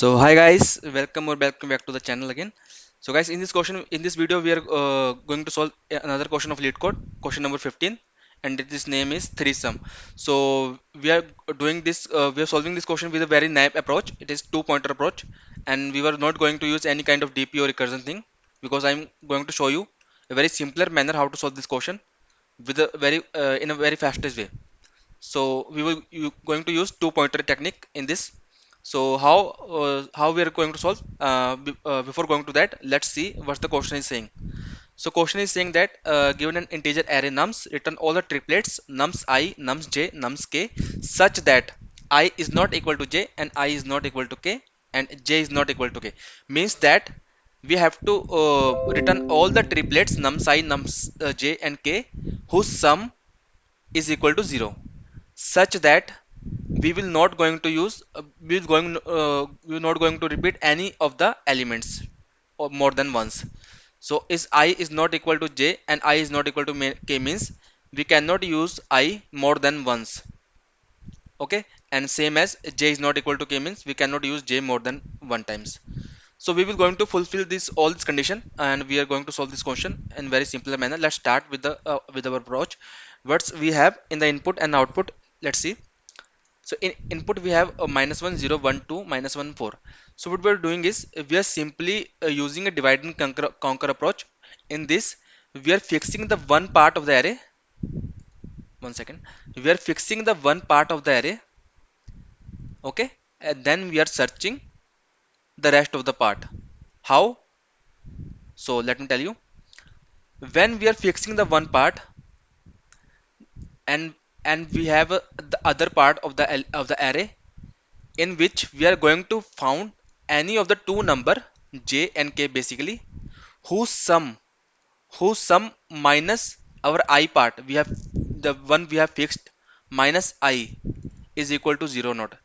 So hi guys, welcome back to the channel again. So guys, in this video, we are going to solve another question of LeetCode, question number 15, and this name is threesome. So we are doing this, we are solving this question with a very naive approach. It is two-pointer approach, and we were not going to use any kind of DP or recursion thing because I'm going to show you a very simpler manner how to solve this question with a very in a very fastest way. So we will going to use two pointer technique in this. So how we are going to solve, before going to that, let's see what the question is saying. So question is saying that given an integer array nums, return all the triplets nums I, nums j, nums k such that I is not equal to j and I is not equal to k and j is not equal to k. Means that we have to return all the triplets nums I, nums j and k whose sum is equal to 0, such that we will not going to use we will not going to repeat any of the elements or more than once. So is I is not equal to j and I is not equal to k, means we cannot use I more than once. Okay, and same as j is not equal to k, means we cannot use j more than one times. So we will going to fulfill this all this condition, and we are going to solve this question in very simple manner. Let's start with our approach. What we have in the input and output, let's see. So in input we have a minus 1 0 1 2 minus 1 4. So what we're doing is we are simply using a divide and conquer approach. In this we are fixing the one part of the array. One second. We are fixing the one part of the array. Okay, and then we are searching the rest of the part. How? So let me tell you. When we are fixing the one part, and we have the other part of the array, in which we are going to found any of the two number j and k basically, whose sum minus our I part, we have the one we have fixed minus I is equal to 0 not.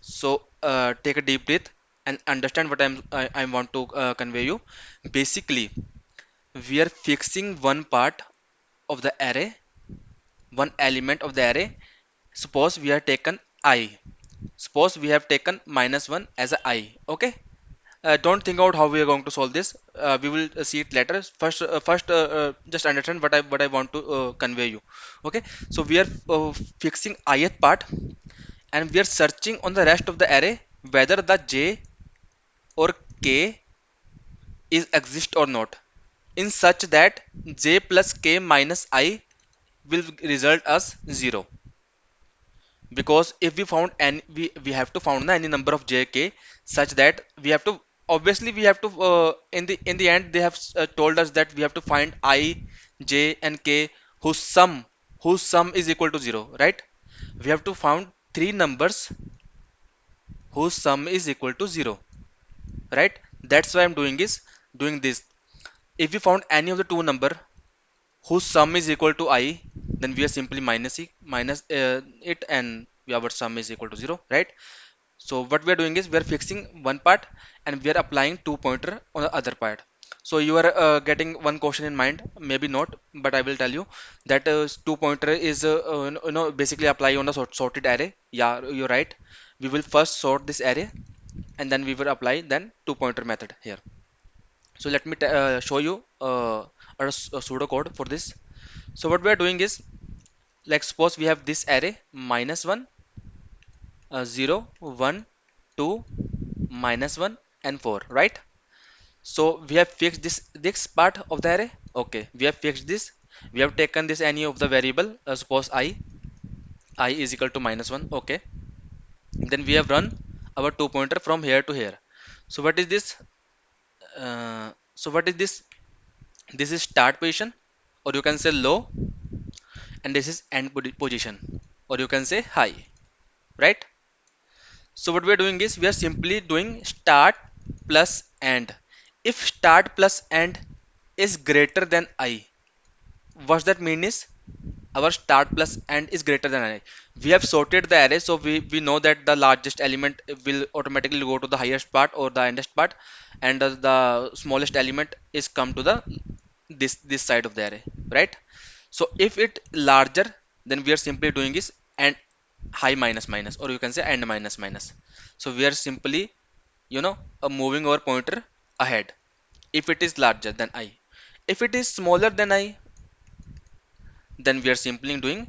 So take a deep breath and understand what I want to convey you. Basically we are fixing one part of the array, one element of the array. Suppose we have taken I, suppose we have taken minus 1 as a I. Okay, don't think out how we are going to solve this. We will see it later. First, just understand what I want to convey you. Okay, so we are fixing ith part, and we are searching on the rest of the array whether the j or k is exist or not, in such that j plus k minus I will result as 0. Because if we found any, we have to found any number of j k such that we have to, obviously we have to in the end they have told us that we have to find I, j and k whose sum is equal to 0, right? We have to found three numbers whose sum is equal to 0, right? That's why I'm doing this. If we found any of the two number whose sum is equal to I, then we are simply minus it, and our sum is equal to 0, right? So what we are doing is we are fixing one part and we are applying two pointer on the other part. So you are getting one question in mind, maybe not, but I will tell you that two pointer is basically apply on a sorted array. Yeah, you're right. We will first sort this array and then we will apply then two pointer method here. So let me show you a pseudo code for this. So what we are doing is, like suppose we have this array minus 1 0 1 2 minus 1 and 4, right? So we have fixed this part of the array. Okay, we have fixed this. We have taken this any of the variable, suppose I is equal to minus 1. Okay, then we have run our two pointer from here to here. So what is this? So what is this? This is start position, or you can say low, and this is end position, or you can say high, right? So what we are doing is we are simply doing start plus end. If start plus end is greater than I, what that mean is our start plus end is greater than I. We have sorted the array, so we know that the largest element will automatically go to the highest part or the endest part, and the smallest element is come to the this side of the array, right? So if it larger, then we are simply doing is and high minus minus, or you can say end minus minus. So we are simply you know, moving our pointer ahead if it is larger than I. If it is smaller than I, then we are simply doing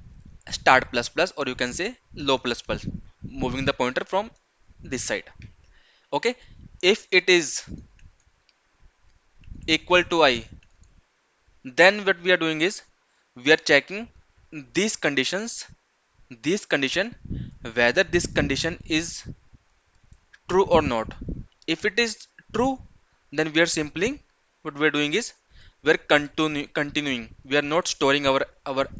start plus plus, or you can say low plus plus, moving the pointer from this side. Okay, if it is equal to I, then what we are doing is we are checking these conditions, this condition, whether this condition is true or not. If it is true, then we are simply, what we are doing is we are continuing. We are not storing our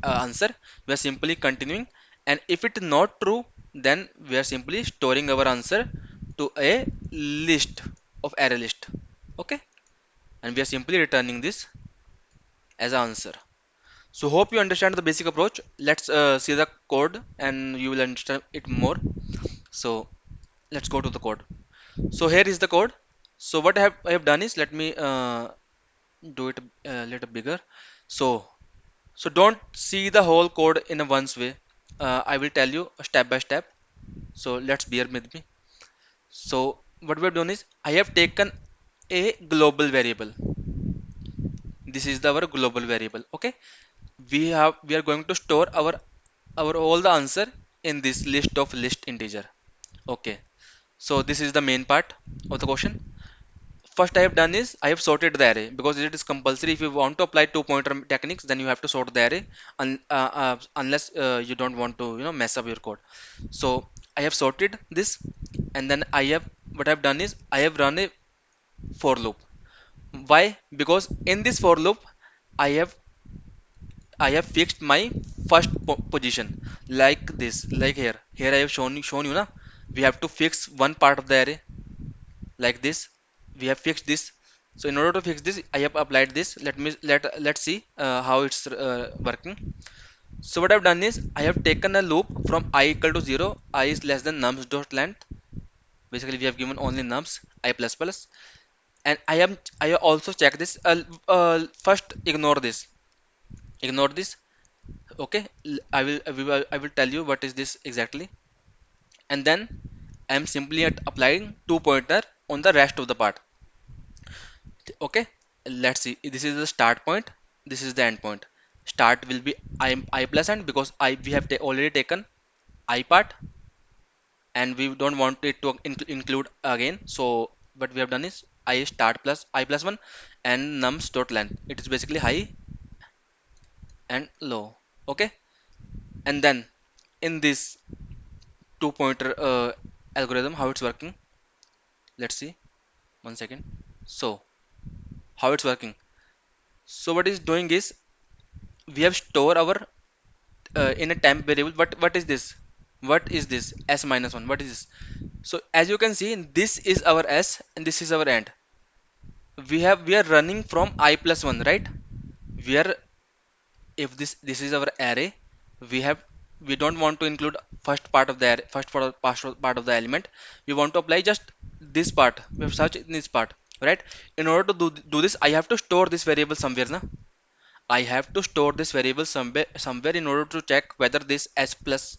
answer. We are simply continuing. And if it is not true, then we are simply storing our answer to a list of array list. Okay, and we are simply returning this as an answer. So hope you understand the basic approach. Let's see the code and you will understand it more. So let's go to the code. So here is the code. So what I have done is, let me do it a little bigger. So don't see the whole code in a once way. I will tell you step by step. So let's bear with me. So what we have done is I have taken a global variable. This is our global variable. Okay, we are going to store our all the answer in this list of list integer. Okay, so this is the main part of the question. First I have done is I have sorted the array, because it is compulsory. If you want to apply two pointer techniques, then you have to sort the array, unless you don't want to, you know, mess up your code. So I have sorted this, and then I have, what I've done is I have run a for loop. Why? Because in this for loop i have I have fixed my first position, like this, like here I have shown you na, we have to fix one part of the array like this. We have fixed this. So in order to fix this, I have applied this. Let's see how it's working. So what I've done is I have taken a loop from I equal to 0, I is less than nums dot length. Basically we have given only nums I plus plus, and I have also checked this. First ignore this. Okay, I will tell you what is this exactly, and then I am simply at applying two pointer on the rest of the part. Okay, let's see. This is the start point, this is the end point. Start will be I plus n, because I we have already taken I part, and we don't want it to include again. So what we have done is I start plus I plus 1 and nums dot length. It is basically high and low. Okay, and then in this two pointer algorithm, how it's working, let's see. One second. So how it's working, so what is doing is we have store our in a temp variable. What is this, what is this s minus 1, what is this? So as you can see, this is our s and this is our end. We are running from I plus 1, right? We are, if this is our array, we have, we don't want to include first part of the array, part of the element. We want to apply just this part. We have searched in this part, right? In order to do this, I have to store this variable somewhere na. I have to store this variable somewhere in order to check whether this s plus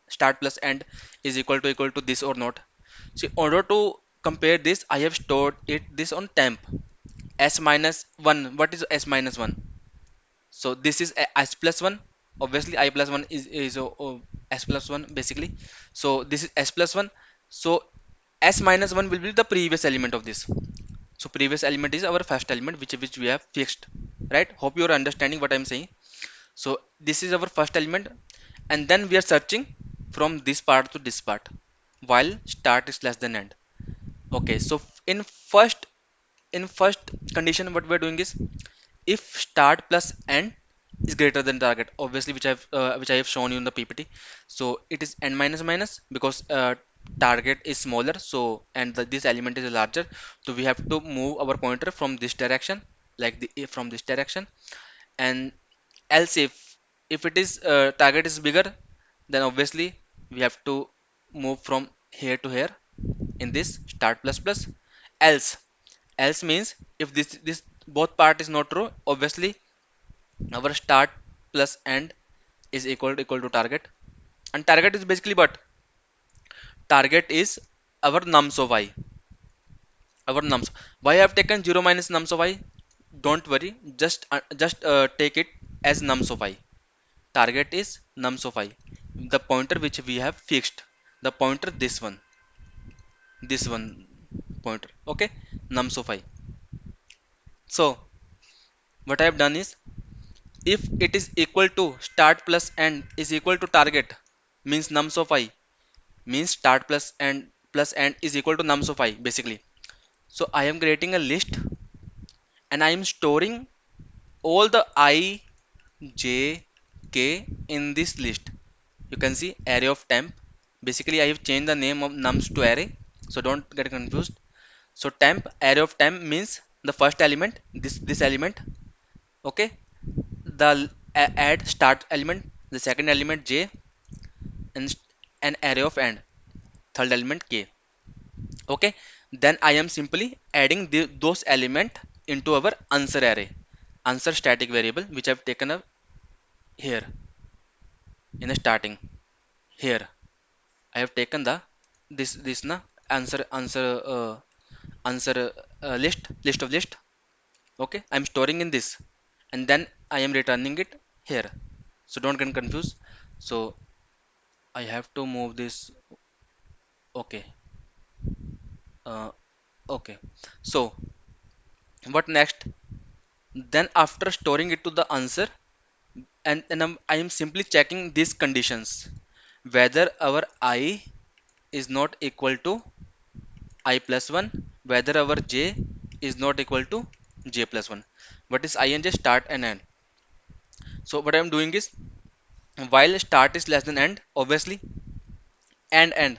start plus end is equal to this or not. So in order to compare this, I have stored it this on temp s minus 1. What is s minus 1? So this is s plus 1. Obviously I plus 1 is s plus 1 basically. So this is s plus 1. So s minus 1 will be the previous element of this. So previous element is our first element, which we have fixed, right? Hope you are understanding what I'm saying. So this is our first element, and then we are searching from this part to this part while start is less than end. Okay, so in first condition, what we're doing is if start plus end is greater than target, obviously which I have shown you in the PPT. So it is n minus minus, because target is smaller, so and this element is larger, so we have to move our pointer from this direction, like from this direction. And else if it is target is bigger, then obviously we have to move from here to here in this start plus plus. Else else means if this both part is not true, obviously our start plus end is equal to target. And target is basically what, target is our nums of I. our nums. Why I have taken 0 minus nums of I? Don't worry, just take it as nums of I. Target is nums of I, the pointer which we have fixed, the pointer this one pointer, okay, nums of I. So what I have done is, if it is equal to start plus end is equal to target, means nums of I, means start plus end is equal to nums of I basically. So I am creating a list and I am storing all the I, J, K in this list. You can see array of temp. Basically I have changed the name of nums to array, so don't get confused. So temp, array of temp means the first element, this element, okay, the add start element, the second element J, and an array of end, third element K, okay. Then I am simply adding those element into our answer array, answer static variable, which I've taken up here in the starting. Here I have taken the this na answer list of list, okay. I'm storing in this and then I am returning it here, so don't get confused. So I have to move this, okay. uh, okay, so what next? Then after storing it to the answer, and I am simply checking these conditions, whether our I is not equal to I plus 1, whether our J is not equal to J plus 1. What is I and J? Start and end. So what I am doing is, while start is less than end, obviously, and end,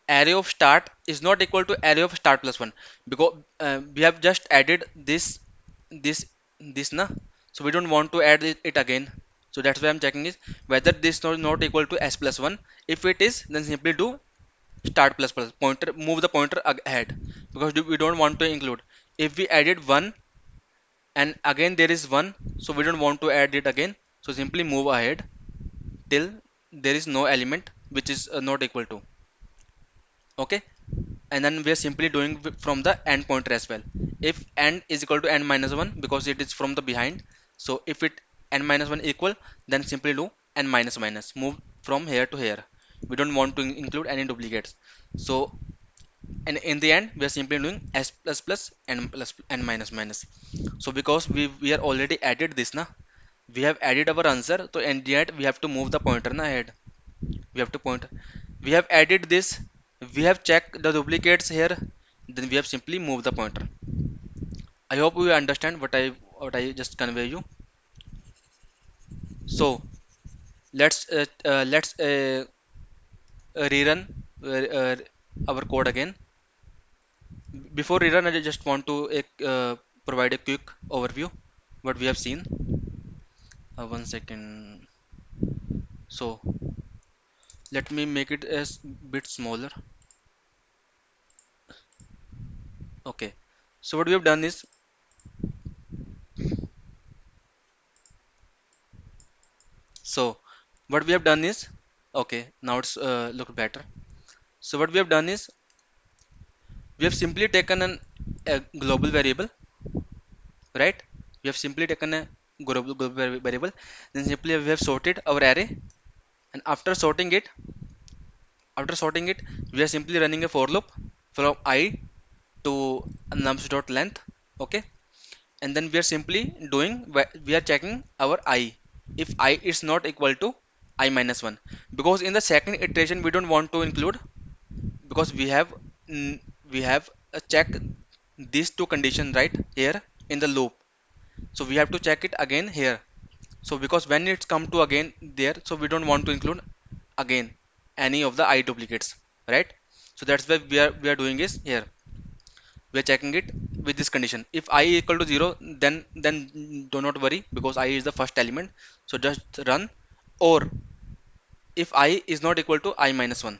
array of start is not equal to array of start plus 1, because we have just added this this na, so we don't want to add it again. So that's why I'm checking is whether this is not equal to s plus 1. If it is, then simply do start plus plus pointer, move the pointer ahead, because we don't want to include. If we added 1 and again there is 1, so we don't want to add it again, so simply move ahead till there is no element which is not equal to, okay. And then we are simply doing from the end pointer as well. If n is equal to n minus 1, because it is from the behind, so if it n minus 1 equal, then simply do n minus minus, move from here to here. We don't want to include any duplicates. So, and in the end we are simply doing s plus plus n minus minus. So because we are already added this na, we have added our answer, so in the end we have to move the pointer na ahead. We have to point, we have added this, we have checked the duplicates here, then we have simply moved the pointer. I hope you understand what I just convey you. So let's rerun uh, our code again. Before rerun, I just want to provide a quick overview what we have seen. 1 second. So let me make it a bit smaller. Okay, so what we have done is, so what we have done is, okay, now it's look better. So what we have done is, we have simply taken a global variable, right? We have simply taken a global variable, then simply we have sorted our array, and after sorting it, we are simply running a for loop from I to nums dot length, okay. And then we are simply doing, we are checking our I, if I is not equal to I minus 1, because in the second iteration we don't want to include, because we have checked these two conditions right here in the loop, so we have to check it again here. So because when it's come to again there, so we don't want to include again any of the I duplicates, right? So that's why we are doing is here, we are checking it with this condition. If I equal to 0, then do not worry, because I is the first element, so just run. Or if I is not equal to I minus 1,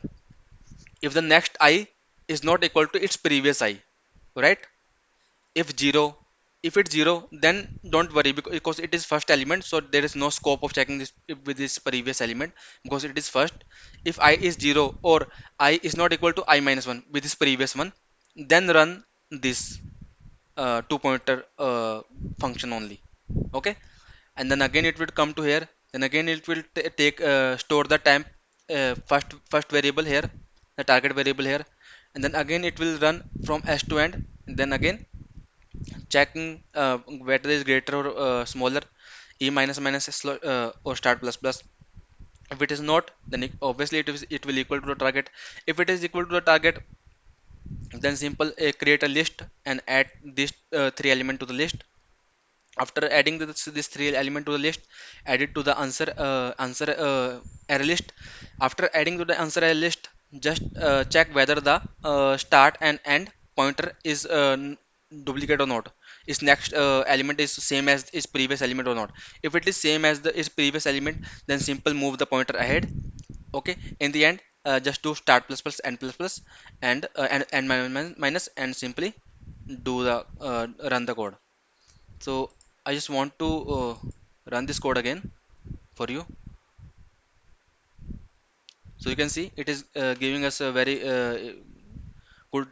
if the next I is not equal to its previous I, right? If 0, if it's 0, then don't worry, because it is first element, so there is no scope of checking this with this previous element, because it is first. If I is 0 or I is not equal to I minus 1 with this previous one, then run. this two pointer function only. Okay, and then again it will come to here, then again it will take store the temp first variable here, the target variable here, and then again it will run from s to end, and then again checking whether is greater or smaller e minus minus or start plus plus. If it is not, then obviously it will equal to the target. If it is equal to the target, then simple create a list and add this three element to the list. After adding this three element to the list, add it to the answer array list. After adding to the answer array list, just check whether the start and end pointer is duplicate or not, is next element is same as its previous element or not. If it is same as the its previous element, then simple move the pointer ahead. Okay, in the end, just do start plus plus and plus plus and minus and simply do the run the code. So I just want to run this code again for you. So you can see it is giving us a very good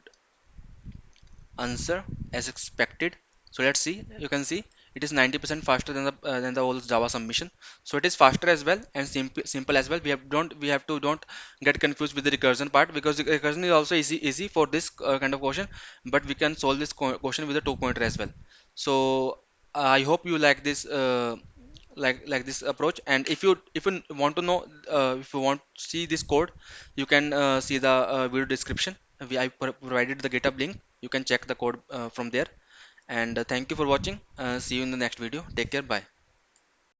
answer as expected. So let's see. You can see it is 90% faster than the old Java submission. So it is faster as well and simple as well. We have to don't get confused with the recursion part, because the recursion is also easy for this kind of question, but we can solve this question with a two pointer as well. So I hope you like this this approach. And if you want to know, if you want to see this code, you can see the video description. I provided the GitHub link. You can check the code from there. And thank you for watching. See you in the next video. Take care. Bye.